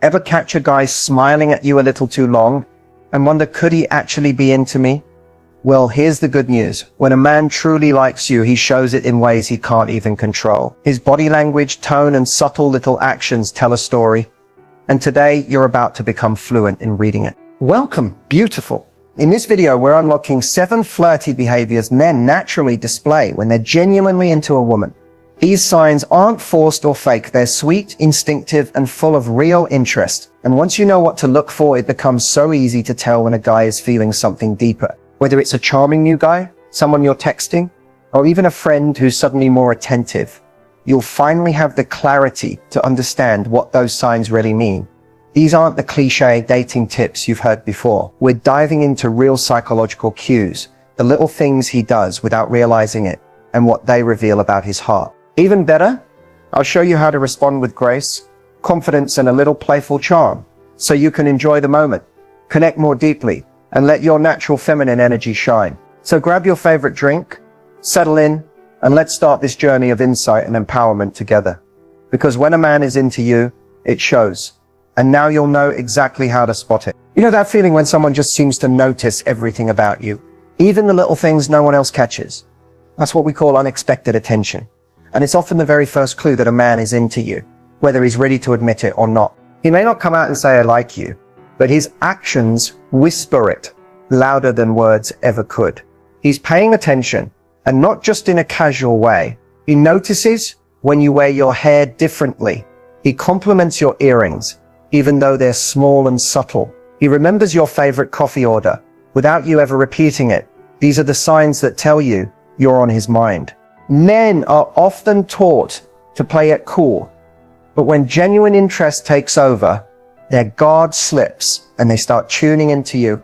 Ever catch a guy smiling at you a little too long and wonder, could he actually be into me? Well, here's the good news. When a man truly likes you, he shows it in ways he can't even control. His body language, tone, and subtle little actions tell a story. And today, you're about to become fluent in reading it. Welcome, beautiful. In this video, we're unlocking 7 flirty behaviors men naturally display when they're genuinely into a woman. These signs aren't forced or fake. They're sweet, instinctive, and full of real interest. And once you know what to look for, it becomes so easy to tell when a guy is feeling something deeper. Whether it's a charming new guy, someone you're texting, or even a friend who's suddenly more attentive, you'll finally have the clarity to understand what those signs really mean. These aren't the cliche dating tips you've heard before. We're diving into real psychological cues, the little things he does without realizing it, and what they reveal about his heart. Even better, I'll show you how to respond with grace, confidence, and a little playful charm, so you can enjoy the moment, connect more deeply, and let your natural feminine energy shine. So grab your favorite drink, settle in, and let's start this journey of insight and empowerment together. Because when a man is into you, it shows. And now you'll know exactly how to spot it. You know that feeling when someone just seems to notice everything about you, even the little things no one else catches? That's what we call unexpected attention. And it's often the very first clue that a man is into you, whether he's ready to admit it or not. He may not come out and say, "I like you," but his actions whisper it louder than words ever could. He's paying attention, and not just in a casual way. He notices when you wear your hair differently. He compliments your earrings, even though they're small and subtle. He remembers your favorite coffee order without you ever repeating it. These are the signs that tell you you're on his mind. Men are often taught to play it cool, but when genuine interest takes over, their guard slips and they start tuning into you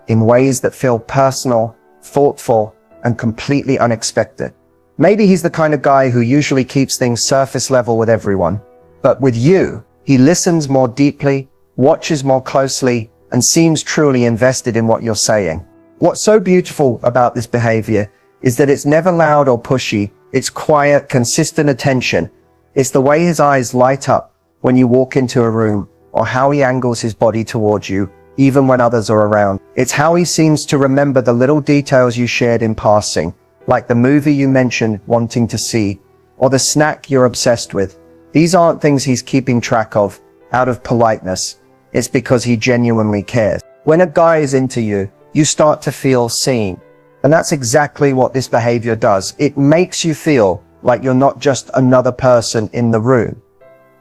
in ways that feel personal, thoughtful, and completely unexpected. Maybe he's the kind of guy who usually keeps things surface level with everyone, but with you, he listens more deeply, watches more closely, and seems truly invested in what you're saying. What's so beautiful about this behavior is that it's never loud or pushy. It's quiet, consistent attention. It's the way his eyes light up when you walk into a room, or how he angles his body towards you, even when others are around. It's how he seems to remember the little details you shared in passing, like the movie you mentioned wanting to see, or the snack you're obsessed with. These aren't things he's keeping track of out of politeness. It's because he genuinely cares. When a guy is into you, you start to feel seen. And that's exactly what this behavior does. It makes you feel like you're not just another person in the room.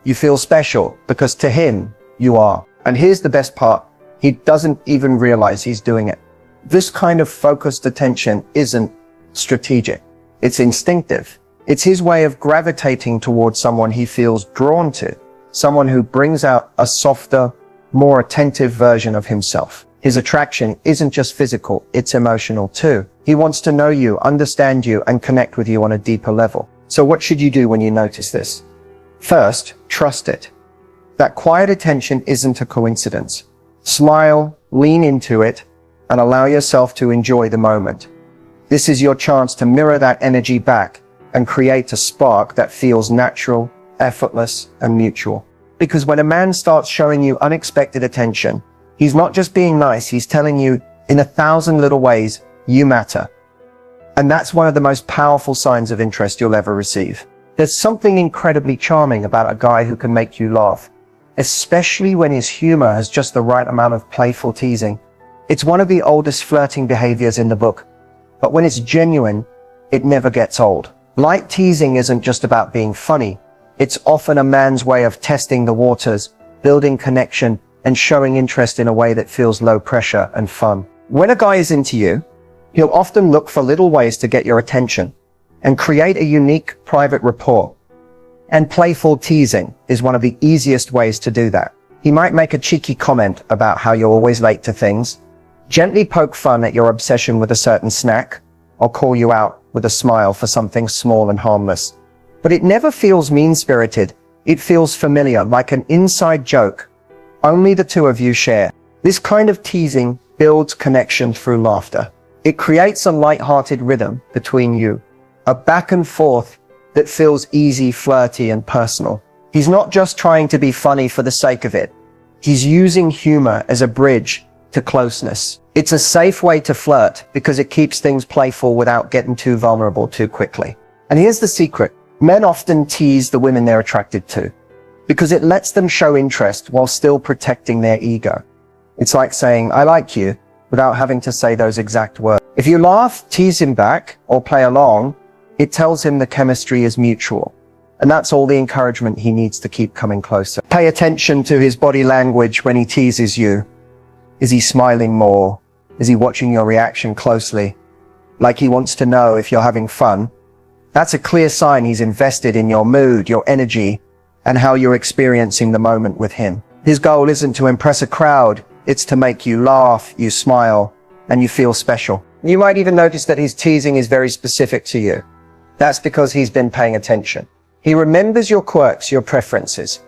You feel special because to him, you are. And here's the best part. He doesn't even realize he's doing it. This kind of focused attention isn't strategic. It's instinctive. It's his way of gravitating towards someone he feels drawn to, someone who brings out a softer, more attentive version of himself. His attraction isn't just physical, it's emotional too. He wants to know you, understand you, and connect with you on a deeper level. So what should you do when you notice this? First, trust it. That quiet attention isn't a coincidence. Smile, lean into it, and allow yourself to enjoy the moment. This is your chance to mirror that energy back and create a spark that feels natural, effortless, and mutual. Because when a man starts showing you unexpected attention, he's not just being nice, he's telling you in 1,000 little ways, you matter. And that's one of the most powerful signs of interest you'll ever receive. There's something incredibly charming about a guy who can make you laugh, especially when his humor has just the right amount of playful teasing. It's one of the oldest flirting behaviors in the book, but when it's genuine, it never gets old. Light teasing isn't just about being funny. It's often a man's way of testing the waters, building connection, and showing interest in a way that feels low pressure and fun. When a guy is into you, he'll often look for little ways to get your attention and create a unique private rapport. And playful teasing is one of the easiest ways to do that. He might make a cheeky comment about how you're always late to things, gently poke fun at your obsession with a certain snack, or call you out with a smile for something small and harmless. But it never feels mean-spirited. It feels familiar, like an inside joke only the two of you share. This kind of teasing builds connection through laughter. It creates a light-hearted rhythm between you, a back and forth that feels easy, flirty, and personal. He's not just trying to be funny for the sake of it. He's using humor as a bridge to closeness. It's a safe way to flirt because it keeps things playful without getting too vulnerable too quickly. And here's the secret. Men often tease the women they're attracted to because it lets them show interest while still protecting their ego. It's like saying, I like you, without having to say those exact words. If you laugh, tease him back, or play along, it tells him the chemistry is mutual. And that's all the encouragement he needs to keep coming closer. Pay attention to his body language when he teases you. Is he smiling more? Is he watching your reaction closely? Like he wants to know if you're having fun? That's a clear sign he's invested in your mood, your energy, and how you're experiencing the moment with him. His goal isn't to impress a crowd, it's to make you laugh, you smile, and you feel special. You might even notice that his teasing is very specific to you. That's because he's been paying attention. He remembers your quirks, your preferences,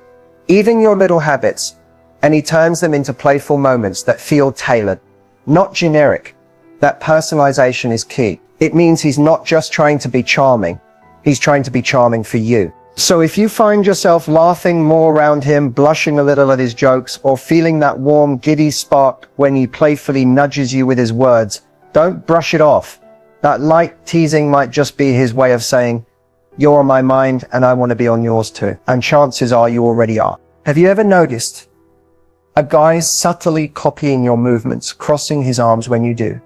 even your little habits, and he turns them into playful moments that feel tailored, not generic. That personalization is key. It means he's not just trying to be charming, he's trying to be charming for you. So if you find yourself laughing more around him, blushing a little at his jokes, or feeling that warm, giddy spark when he playfully nudges you with his words, don't brush it off. That light teasing might just be his way of saying, you're on my mind and I want to be on yours too. And chances are you already are. Have you ever noticed a guy subtly copying your movements, crossing his arms when you do,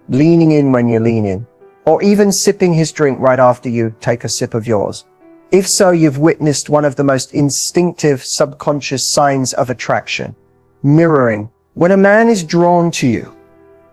leaning in when you lean in, or even sipping his drink right after you take a sip of yours? If so, you've witnessed one of the most instinctive subconscious signs of attraction, mirroring. When a man is drawn to you,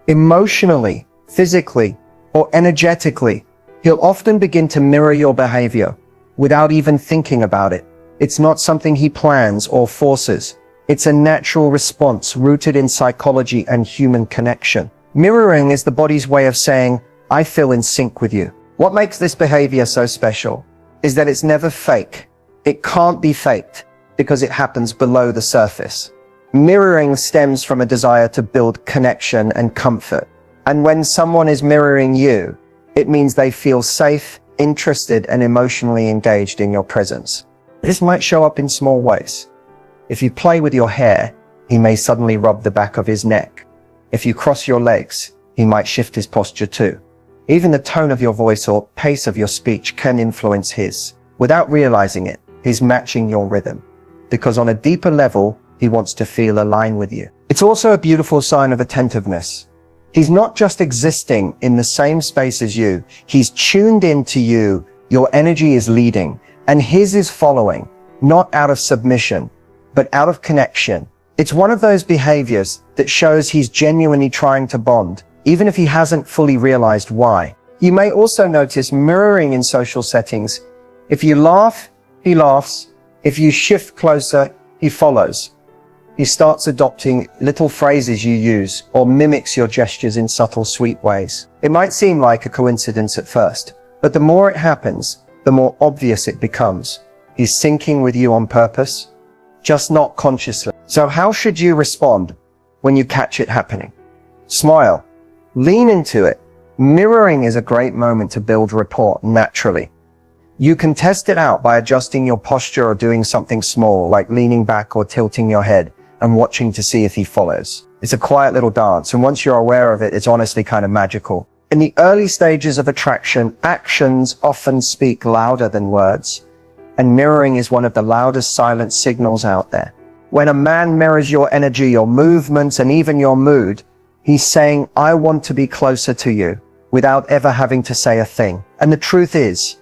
emotionally, physically, or energetically, he'll often begin to mirror your behavior without even thinking about it. It's not something he plans or forces. It's a natural response rooted in psychology and human connection. Mirroring is the body's way of saying, I feel in sync with you. What makes this behavior so special is that it's never fake. It can't be faked because it happens below the surface. Mirroring stems from a desire to build connection and comfort. And when someone is mirroring you, it means they feel safe, interested, and emotionally engaged in your presence. This might show up in small ways. If you play with your hair, he may suddenly rub the back of his neck. If you cross your legs, he might shift his posture too. Even the tone of your voice or pace of your speech can influence his. Without realizing it, he's matching your rhythm. Because on a deeper level, he wants to feel aligned with you. It's also a beautiful sign of attentiveness. He's not just existing in the same space as you. He's tuned into you. Your energy is leading, and his is following, not out of submission, but out of connection. It's one of those behaviors that shows he's genuinely trying to bond, even if he hasn't fully realized why. You may also notice mirroring in social settings. If you laugh, he laughs. If you shift closer, he follows. He starts adopting little phrases you use or mimics your gestures in subtle, sweet ways. It might seem like a coincidence at first, but the more it happens, the more obvious it becomes. He's syncing with you on purpose, just not consciously. So how should you respond when you catch it happening? Smile. Lean into it. Mirroring is a great moment to build rapport naturally. You can test it out by adjusting your posture or doing something small, like leaning back or tilting your head and watching to see if he follows. It's a quiet little dance, and once you're aware of it, it's honestly kind of magical. In the early stages of attraction, actions often speak louder than words, and mirroring is one of the loudest silent signals out there. When a man mirrors your energy, your movements, and even your mood, he's saying, I want to be closer to you, without ever having to say a thing. And the truth is,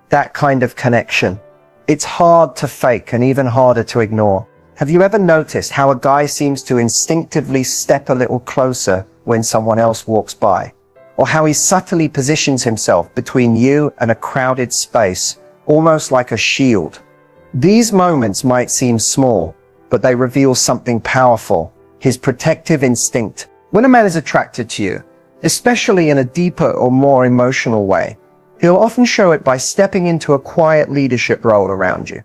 that kind of connection, it's hard to fake and even harder to ignore. Have you ever noticed how a guy seems to instinctively step a little closer when someone else walks by? Or how he subtly positions himself between you and a crowded space, almost like a shield? These moments might seem small, but they reveal something powerful, his protective instinct. When a man is attracted to you, especially in a deeper or more emotional way, he'll often show it by stepping into a quiet leadership role around you.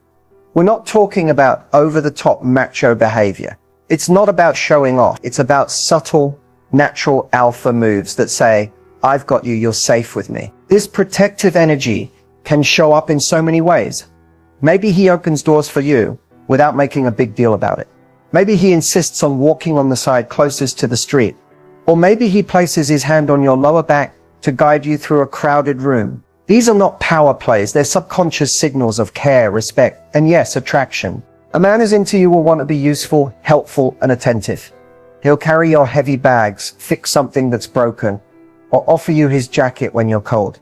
We're not talking about over-the-top macho behavior. It's not about showing off. It's about subtle, natural alpha moves that say, I've got you, you're safe with me. This protective energy can show up in so many ways. Maybe he opens doors for you without making a big deal about it. Maybe he insists on walking on the side closest to the street. Or maybe he places his hand on your lower back to guide you through a crowded room. These are not power plays, they're subconscious signals of care, respect, and yes, attraction. A man who's into you will want to be useful, helpful, and attentive. He'll carry your heavy bags, fix something that's broken, or offer you his jacket when you're cold.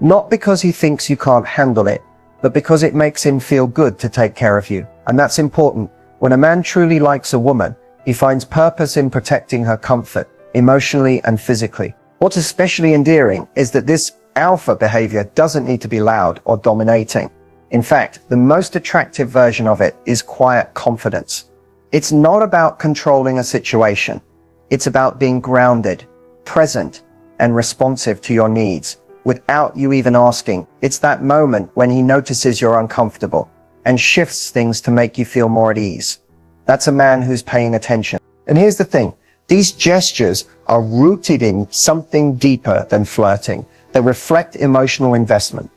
Not because he thinks you can't handle it, but because it makes him feel good to take care of you. And that's important. When a man truly likes a woman, he finds purpose in protecting her comfort, emotionally and physically. What's especially endearing is that this alpha behavior doesn't need to be loud or dominating. In fact, the most attractive version of it is quiet confidence. It's not about controlling a situation. It's about being grounded, present, and responsive to your needs without you even asking. It's that moment when he notices you're uncomfortable and shifts things to make you feel more at ease. That's a man who's paying attention. And here's the thing. These gestures are rooted in something deeper than flirting. They reflect emotional investment.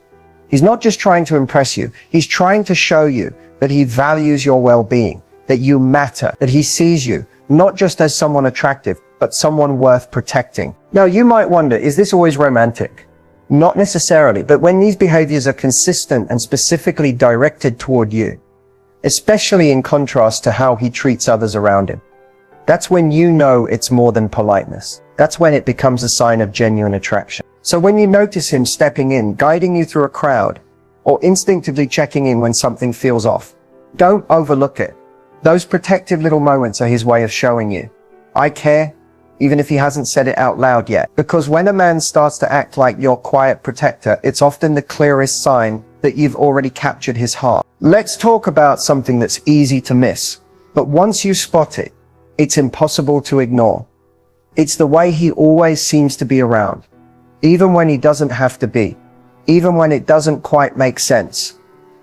He's not just trying to impress you. He's trying to show you that he values your well-being, that you matter, that he sees you, not just as someone attractive, but someone worth protecting. Now, you might wonder, is this always romantic? Not necessarily, but when these behaviors are consistent and specifically directed toward you, especially in contrast to how he treats others around him, that's when you know it's more than politeness. That's when it becomes a sign of genuine attraction. So when you notice him stepping in, guiding you through a crowd, or instinctively checking in when something feels off, don't overlook it. Those protective little moments are his way of showing you, I care, even if he hasn't said it out loud yet. Because when a man starts to act like your quiet protector, it's often the clearest sign that you've already captured his heart. Let's talk about something that's easy to miss, but once you spot it, it's impossible to ignore. It's the way he always seems to be around, even when he doesn't have to be, even when it doesn't quite make sense.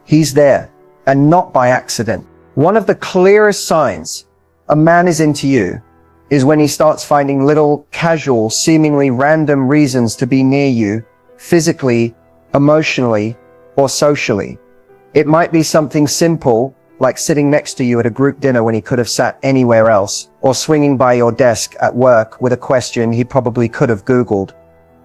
He's there, and not by accident. One of the clearest signs a man is into you is when he starts finding little, casual, seemingly random reasons to be near you, physically, emotionally, or socially. It might be something simple, like sitting next to you at a group dinner when he could have sat anywhere else, or swinging by your desk at work with a question he probably could have Googled,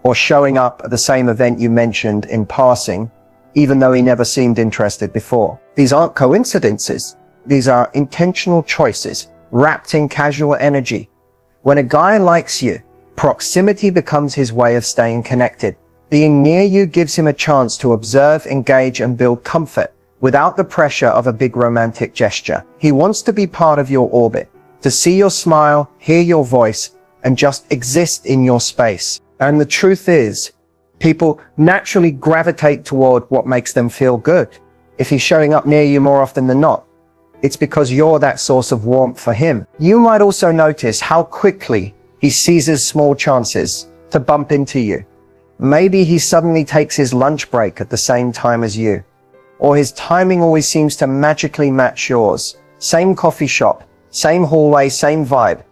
or showing up at the same event you mentioned in passing, even though he never seemed interested before. These aren't coincidences. These are intentional choices, wrapped in casual energy. When a guy likes you, proximity becomes his way of staying connected. Being near you gives him a chance to observe, engage, and build comfort without the pressure of a big romantic gesture. He wants to be part of your orbit, to see your smile, hear your voice, and just exist in your space. And the truth is, people naturally gravitate toward what makes them feel good. If he's showing up near you more often than not, it's because you're that source of warmth for him. You might also notice how quickly he seizes small chances to bump into you. Maybe he suddenly takes his lunch break at the same time as you, or his timing always seems to magically match yours. Same coffee shop, same hallway, same vibe.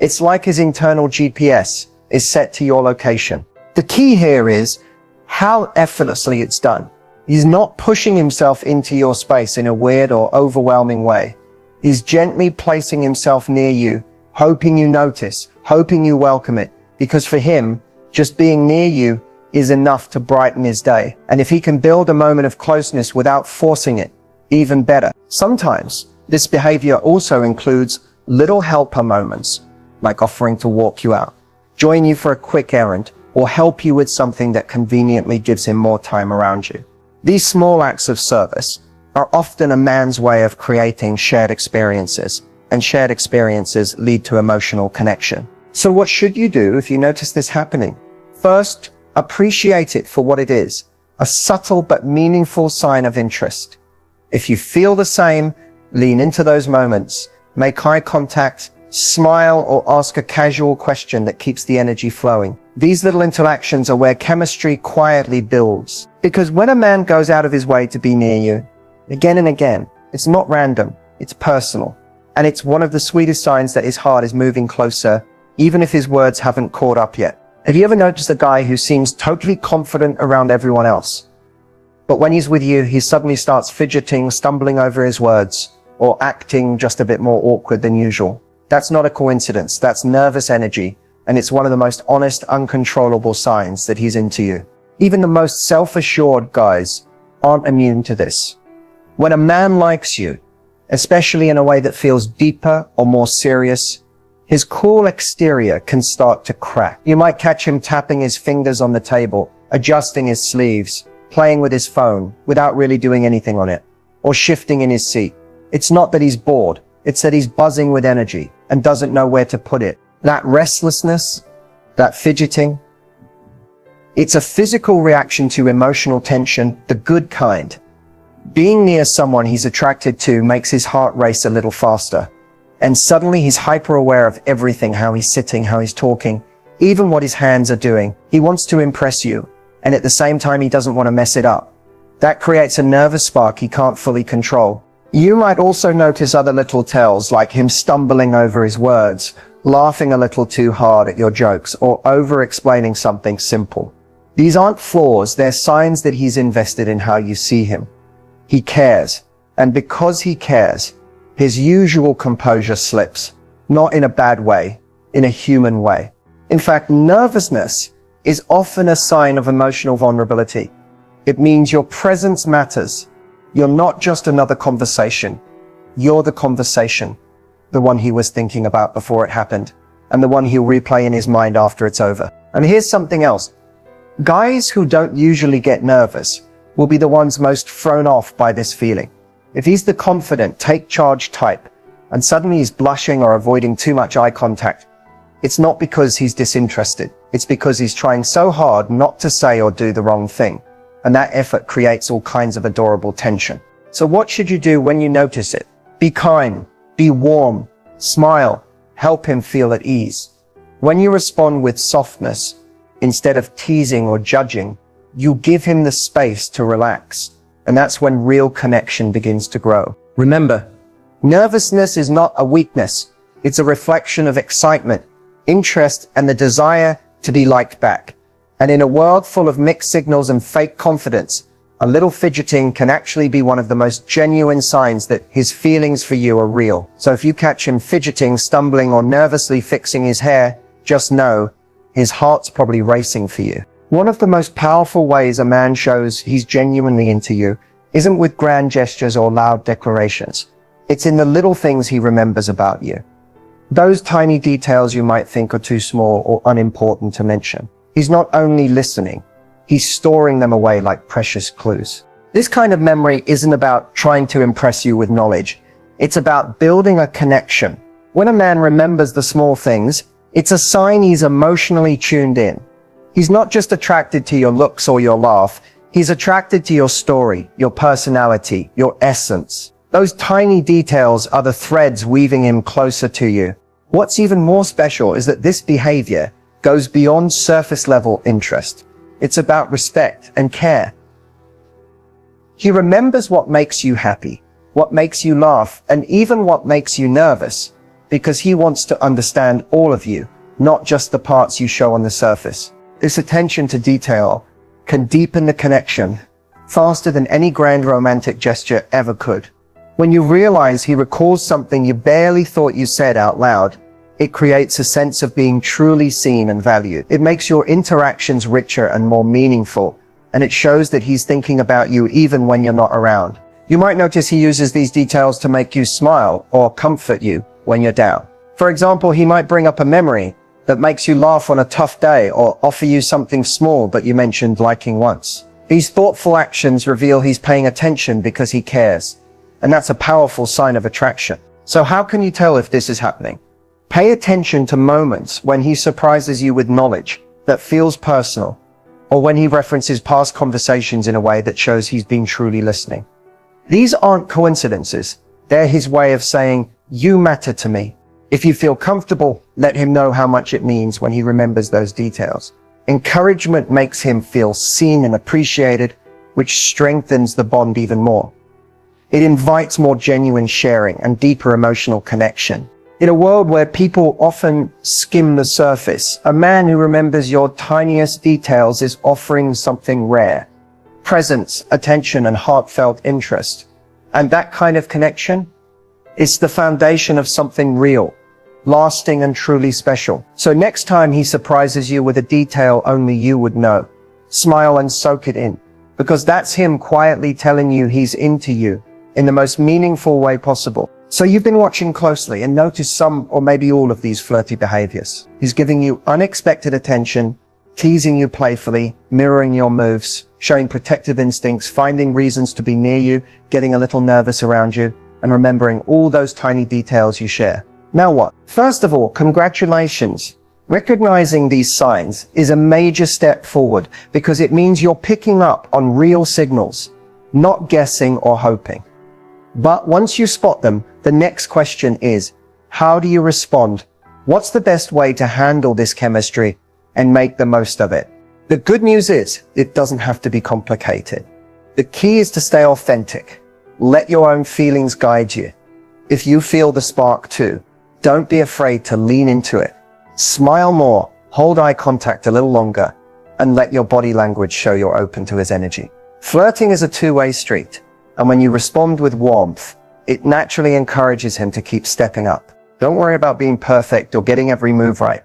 It's like his internal GPS is set to your location. The key here is how effortlessly it's done. He's not pushing himself into your space in a weird or overwhelming way. He's gently placing himself near you, hoping you notice, hoping you welcome it, because for him, just being near you is enough to brighten his day. And if he can build a moment of closeness without forcing it, even better. Sometimes this behavior also includes little helper moments, like offering to walk you out, join you for a quick errand, or help you with something that conveniently gives him more time around you. These small acts of service are often a man's way of creating shared experiences, and shared experiences lead to emotional connection. So what should you do if you notice this happening? First, appreciate it for what it is, a subtle but meaningful sign of interest. If you feel the same, lean into those moments, make eye contact, smile, or ask a casual question that keeps the energy flowing. These little interactions are where chemistry quietly builds. Because when a man goes out of his way to be near you, again and again, it's not random, it's personal. And it's one of the sweetest signs that his heart is moving closer, even if his words haven't caught up yet. Have you ever noticed a guy who seems totally confident around everyone else, but when he's with you, he suddenly starts fidgeting, stumbling over his words, or acting just a bit more awkward than usual. That's not a coincidence. That's nervous energy, and it's one of the most honest, uncontrollable signs that he's into you. Even the most self-assured guys aren't immune to this. When a man likes you, especially in a way that feels deeper or more serious, his cool exterior can start to crack. You might catch him tapping his fingers on the table, adjusting his sleeves, playing with his phone without really doing anything on it, or shifting in his seat. It's not that he's bored, it's that he's buzzing with energy and doesn't know where to put it. That restlessness, that fidgeting, it's a physical reaction to emotional tension, the good kind. Being near someone he's attracted to makes his heart race a little faster. And suddenly he's hyper aware of everything, how he's sitting, how he's talking, even what his hands are doing. He wants to impress you, and at the same time he doesn't want to mess it up. That creates a nervous spark he can't fully control. You might also notice other little tells, like him stumbling over his words, laughing a little too hard at your jokes, or over-explaining something simple. These aren't flaws, they're signs that he's invested in how you see him. He cares, and because he cares, his usual composure slips, not in a bad way, in a human way. In fact, nervousness is often a sign of emotional vulnerability. It means your presence matters. You're not just another conversation. You're the conversation, the one he was thinking about before it happened, and the one he'll replay in his mind after it's over. And here's something else. Guys who don't usually get nervous will be the ones most thrown off by this feeling. If he's the confident, take charge type, and suddenly he's blushing or avoiding too much eye contact, it's not because he's disinterested. It's because he's trying so hard not to say or do the wrong thing. And that effort creates all kinds of adorable tension. So what should you do when you notice it? Be kind, be warm, smile, help him feel at ease. When you respond with softness, instead of teasing or judging, you give him the space to relax. And that's when real connection begins to grow. Remember, nervousness is not a weakness. It's a reflection of excitement, interest, and the desire to be liked back. And in a world full of mixed signals and fake confidence, a little fidgeting can actually be one of the most genuine signs that his feelings for you are real. So if you catch him fidgeting, stumbling, or nervously fixing his hair, just know his heart's probably racing for you. One of the most powerful ways a man shows he's genuinely into you isn't with grand gestures or loud declarations. It's in the little things he remembers about you. Those tiny details you might think are too small or unimportant to mention. He's not only listening, he's storing them away like precious clues. This kind of memory isn't about trying to impress you with knowledge. It's about building a connection. When a man remembers the small things, it's a sign he's emotionally tuned in. He's not just attracted to your looks or your laugh. He's attracted to your story, your personality, your essence. Those tiny details are the threads weaving him closer to you. What's even more special is that this behavior goes beyond surface level interest. It's about respect and care. He remembers what makes you happy, what makes you laugh, and even what makes you nervous, because he wants to understand all of you, not just the parts you show on the surface. This attention to detail can deepen the connection faster than any grand romantic gesture ever could. When you realize he recalls something you barely thought you said out loud, it creates a sense of being truly seen and valued. It makes your interactions richer and more meaningful, and it shows that he's thinking about you even when you're not around. You might notice he uses these details to make you smile or comfort you when you're down. For example, he might bring up a memory that makes you laugh on a tough day or offer you something small that you mentioned liking once. These thoughtful actions reveal he's paying attention because he cares, and that's a powerful sign of attraction. So how can you tell if this is happening? Pay attention to moments when he surprises you with knowledge that feels personal, or when he references past conversations in a way that shows he's been truly listening. These aren't coincidences. They're his way of saying, you matter to me. If you feel comfortable, let him know how much it means when he remembers those details. Encouragement makes him feel seen and appreciated, which strengthens the bond even more. It invites more genuine sharing and deeper emotional connection. In a world where people often skim the surface, a man who remembers your tiniest details is offering something rare. Presence, attention, and heartfelt interest. And that kind of connection, It's the foundation of something real, lasting and truly special. So next time he surprises you with a detail only you would know, smile and soak it in, because that's him quietly telling you he's into you in the most meaningful way possible. So you've been watching closely and noticed some or maybe all of these flirty behaviors. He's giving you unexpected attention, teasing you playfully, mirroring your moves, showing protective instincts, finding reasons to be near you, getting a little nervous around you, and remembering all those tiny details you share. Now what? First of all, congratulations. Recognizing these signs is a major step forward because it means you're picking up on real signals, not guessing or hoping. But once you spot them, the next question is, how do you respond? What's the best way to handle this chemistry and make the most of it? The good news is, it doesn't have to be complicated. The key is to stay authentic. Let your own feelings guide you. If you feel the spark too, don't be afraid to lean into it. Smile more, hold eye contact a little longer, and let your body language show you're open to his energy. Flirting is a two-way street. And when you respond with warmth, it naturally encourages him to keep stepping up. Don't worry about being perfect or getting every move right.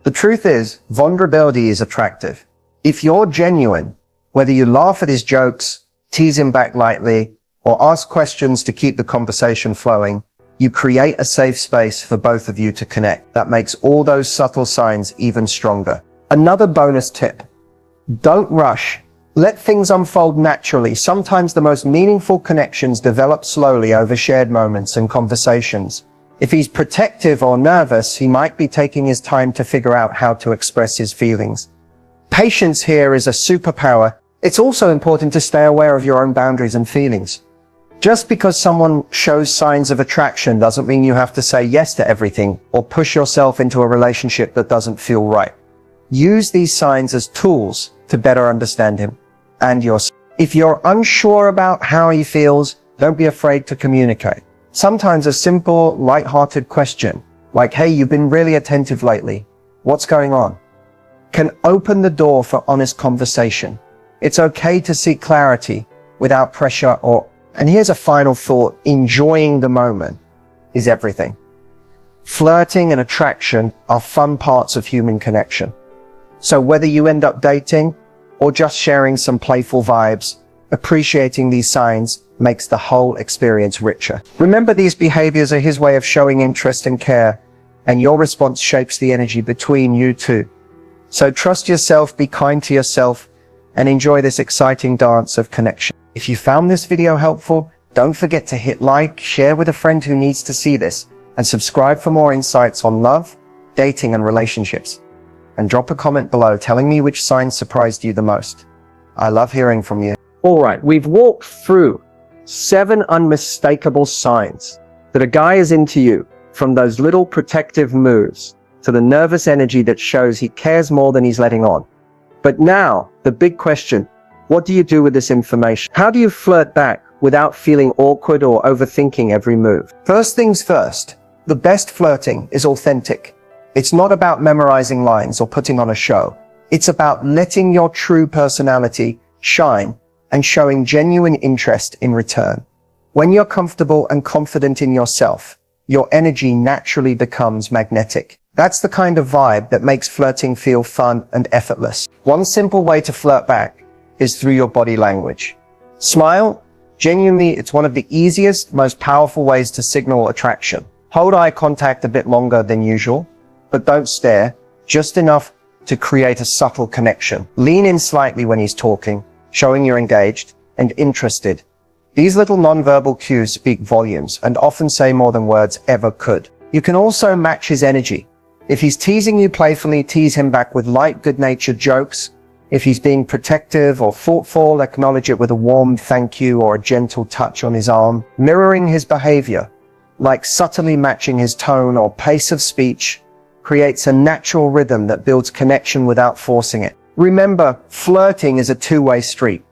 The truth is, vulnerability is attractive. If you're genuine, whether you laugh at his jokes, tease him back lightly, or ask questions to keep the conversation flowing, you create a safe space for both of you to connect. That makes all those subtle signs even stronger. Another bonus tip: don't rush. Let things unfold naturally. Sometimes the most meaningful connections develop slowly over shared moments and conversations. If he's protective or nervous, he might be taking his time to figure out how to express his feelings. Patience here is a superpower. It's also important to stay aware of your own boundaries and feelings. Just because someone shows signs of attraction doesn't mean you have to say yes to everything or push yourself into a relationship that doesn't feel right. Use these signs as tools to better understand him and yourself. If you're unsure about how he feels, don't be afraid to communicate. Sometimes a simple, light-hearted question, like, "Hey, you've been really attentive lately. What's going on?" can open the door for honest conversation. It's okay to seek clarity without pressure and here's a final thought: enjoying the moment is everything. Flirting and attraction are fun parts of human connection. So whether you end up dating or just sharing some playful vibes, appreciating these signs makes the whole experience richer. Remember, these behaviors are his way of showing interest and care, and your response shapes the energy between you two. So trust yourself, be kind to yourself, and enjoy this exciting dance of connection. If you found this video helpful, don't forget to hit like, share with a friend who needs to see this, and subscribe for more insights on love, dating, and relationships. And drop a comment below telling me which sign surprised you the most. I love hearing from you. All right, we've walked through 7 unmistakable signs that a guy is into you, from those little protective moves to the nervous energy that shows he cares more than he's letting on. But now, the big question: what do you do with this information? How do you flirt back without feeling awkward or overthinking every move? First things first, the best flirting is authentic. It's not about memorizing lines or putting on a show. It's about letting your true personality shine and showing genuine interest in return. When you're comfortable and confident in yourself, your energy naturally becomes magnetic. That's the kind of vibe that makes flirting feel fun and effortless. One simple way to flirt back is through your body language. Smile. Genuinely, it's one of the easiest, most powerful ways to signal attraction. Hold eye contact a bit longer than usual, but don't stare, just enough to create a subtle connection. Lean in slightly when he's talking, showing you're engaged and interested. These little nonverbal cues speak volumes and often say more than words ever could. You can also match his energy. If he's teasing you playfully, tease him back with light, good-natured jokes. If he's being protective or thoughtful, acknowledge it with a warm thank you or a gentle touch on his arm. Mirroring his behavior, like subtly matching his tone or pace of speech, creates a natural rhythm that builds connection without forcing it. Remember, flirting is a two-way street.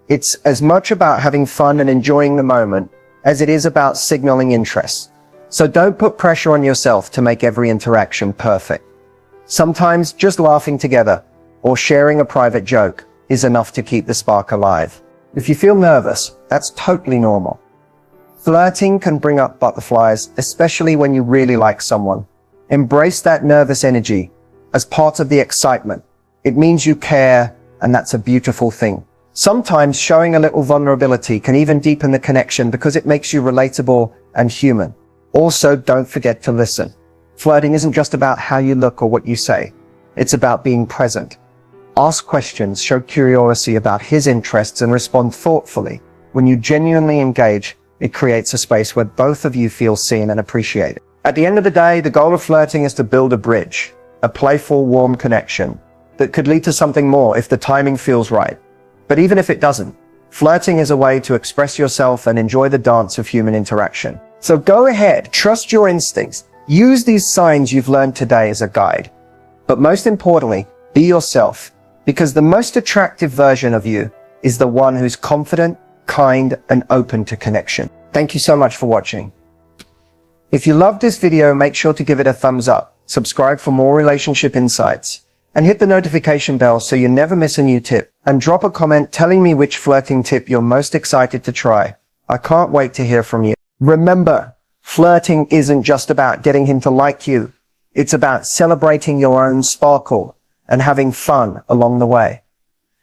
It's as much about having fun and enjoying the moment as it is about signaling interest. So don't put pressure on yourself to make every interaction perfect. Sometimes just laughing together or sharing a private joke is enough to keep the spark alive. If you feel nervous, that's totally normal. Flirting can bring up butterflies, especially when you really like someone. Embrace that nervous energy as part of the excitement. It means you care, and that's a beautiful thing. Sometimes showing a little vulnerability can even deepen the connection because it makes you relatable and human. Also, don't forget to listen. Flirting isn't just about how you look or what you say. It's about being present. Ask questions, show curiosity about his interests, and respond thoughtfully. When you genuinely engage, it creates a space where both of you feel seen and appreciated. At the end of the day, the goal of flirting is to build a bridge, a playful, warm connection that could lead to something more if the timing feels right. But even if it doesn't, flirting is a way to express yourself and enjoy the dance of human interaction. So go ahead, trust your instincts. Use these signs you've learned today as a guide. But most importantly, be yourself, because the most attractive version of you is the one who's confident, kind, and open to connection. Thank you so much for watching. If you loved this video, make sure to give it a thumbs up, subscribe for more relationship insights, and hit the notification bell so you never miss a new tip. And drop a comment telling me which flirting tip you're most excited to try. I can't wait to hear from you. Remember, flirting isn't just about getting him to like you. It's about celebrating your own sparkle and having fun along the way.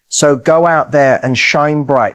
So go out there and shine bright.